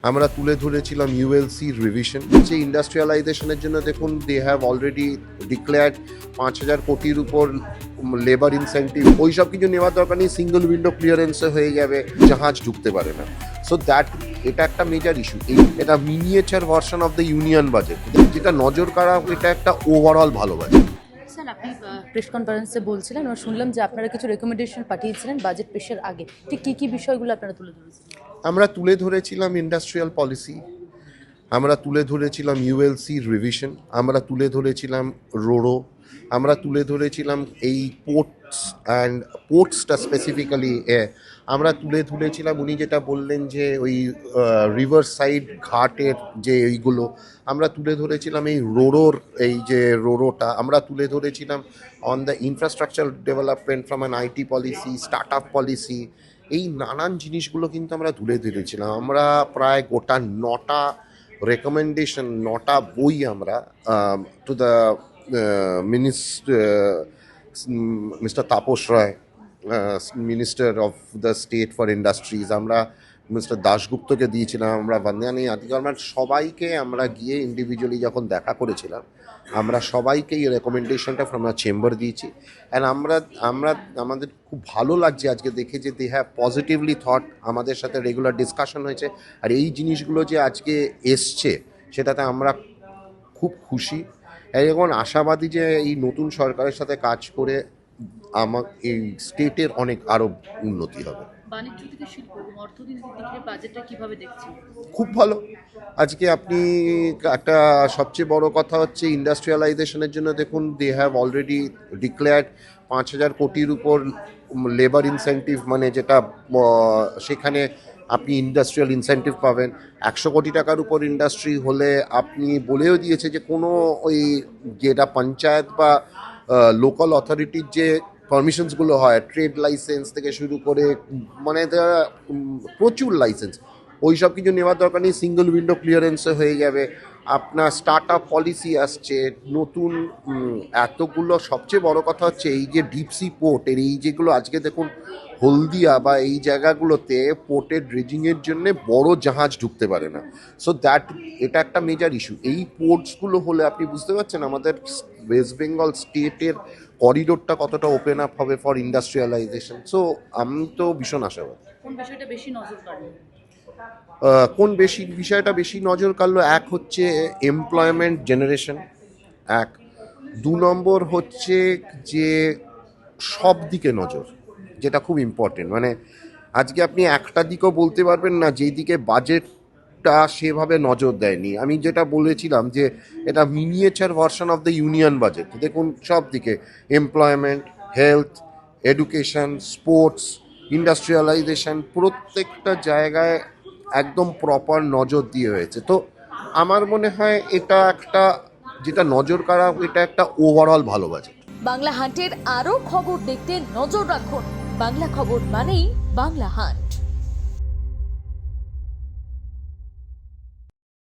আমরা তুলে ধরেছিলাম ইউএলসি রিভিশন যে ইন্ডাস্ট্রিয়ালাইজেশনের জন্য দেখুন দে হ্যাভ অলরেডি ডিক্লেয়ার্ড 5,000 কোটির উপর লেবার ইনসেন্টিভ, ওই সব কিছু নেওয়ার দরকার নেই। সিঙ্গল উইন্ডো ক্লিয়ারেন্সে হয়ে যাবে, জাহাজ ঢুকতে পারে না। সো দ্যাট এটা একটা মেজর ইস্যু। এটা miniature version of the union budget, যেটা নজর কাড়া, এটা একটা ওভারঅল ভালো বাজেট। স্যার, আপনি প্রেস কনফারেন্সে বলছিলেন, আমরা শুনলাম যে আপনারা কিছু রেকমেন্ডেশন পাঠিয়েছিলেন বাজেট পেশের আগে। ঠিক কী কী বিষয়গুলো আপনারা তুলে ধরেছিলেন? আমরা তুলে ধরেছিলাম ইন্ডাস্ট্রিয়াল পলিসি, আমরা তুলে ধরেছিলাম ইউএলসি রিভিশন, আমরা তুলে ধরেছিলাম রোরো, আমরা তুলে ধরেছিলাম এই পোর্টসটা স্পেসিফিক্যালি আমরা তুলে ধরেছিলাম। উনি যেটা বললেন যে ওই রিভার সাইড ঘাটের যে এইগুলো, আমরা তুলে ধরেছিলাম এই এই যে রোরোটা, আমরা তুলে ধরেছিলাম on the infrastructure development from an IT policy, start up policy. এই নানান জিনিসগুলো কিন্তু আমরা তুলে ধরেছিলাম। আমরা প্রায় গোটা 9টা রেকমেন্ডেশন, 9টা বই আমরা to the mister Tapas Roy, minister of the state for industries, আমরা মিস্টার দাশগুপ্তকে দিয়েছিলাম, আমরা বন্দানী আদিকর্মার সবাইকে আমরা গিয়ে ইন্ডিভিজুয়ালি যখন দেখা করেছিলাম, আমরা সবাইকে এই রেকমেন্ডেশনটা ফ্রম আওয়ার চেম্বার দিয়েছি। অ্যান্ড আমাদের খুব ভালো লাগছে আজকে দেখে যে দে হ্যাভ পজিটিভলি থট, আমাদের সাথে রেগুলার ডিসকাশন হয়েছে। আর এই জিনিসগুলো যে আজকে এসছে সেটাতে আমরা খুব খুশি, এখন আশাবাদী যে এই নতুন সরকারের সাথে কাজ করে এই স্টেটের অনেক আরও উন্নতি হবে। বাণিজ্য থেকে শিল্প এবং অর্থনীতির দিকে বাজেটটা কিভাবে দেখছেন? খুব ভালো। আজকে আপনি একটা সবচেয়ে বড় কথা হচ্ছে ইন্ডাস্ট্রিয়ালাইজেশনের জন্য দেখুন দে হ্যাভ অলরেডি ডিক্লেয়ার্ড 5,000 কোটির উপর লেবার ইনসেন্টিভ, মানে যেটা সেখানে আপনি ইন্ডাস্ট্রিয়াল ইনসেন্টিভ পাবেন। 100 কোটি টাকার উপর ইন্ডাস্ট্রি হলে আপনি বলেও দিয়েছে যে কোনো ওই যেটা পঞ্চায়েত বা লোকাল অথরিটির যে পারমিশনসগুলো হয়, ট্রেড লাইসেন্স থেকে শুরু করে, মানে প্রচুর লাইসেন্স, ওই সব কিছু নেওয়ার দরকার নেই। সিঙ্গল উইন্ডো ক্লিয়ারেন্সে হয়ে যাবে। আপনার স্টার্ট আপ পলিসি আসছে নতুন, এতগুলো। সবচেয়ে বড় কথা হচ্ছে এই যে ডিপসি পোর্টের এই যেগুলো আজকে দেখুন হলদিয়া বা এই জায়গাগুলোতে পোর্টের ড্রেজিংয়ের জন্য বড় জাহাজ ঢুকতে পারে না। সো দ্যাট এটা একটা মেজর ইস্যু। এই পোর্টসগুলো হলে আপনি বুঝতে পারছেন আমাদের ওয়েস্ট বেঙ্গল স্টেটের করিডোরটা কতটা ওপেন আপ হবে ফর ইন্ডাস্ট্রিয়ালাইজেশন। সো আমি তো ভীষণ আশাবাদী। কোন বিষয়টা বেশি নজর কাড়বে? বিষয়টা বেশি নজর কাড়লো, এক হচ্ছে এমপ্লয়মেন্ট জেনারেশন, এক। 2 নম্বর হচ্ছে যে সব দিকে নজর, যেটা খুব ইম্পর্টেন্ট। মানে আজকে আপনি একটা দিকও বলতে পারবেন না যেই দিকে বাজেটটা সেভাবে নজর দেয়নি। আমি যেটা বলেছিলাম যে এটা miniature version of the union budget. দেখুন সব দিকে employment, health, education, sports, industrialisation, প্রত্যেকটা জায়গায় একদম প্রপার নজর দিয়ে হয়েছে। তো আমার মনে হয় এটা একটা, যেটা নজর কাড়া, এটা একটা ওভারঅল ভালো বাজেট। বাংলা হান্টের আরও খবর দেখতে নজর রাখুন। বাংলা খবর মানেই বাংলা হান্ট।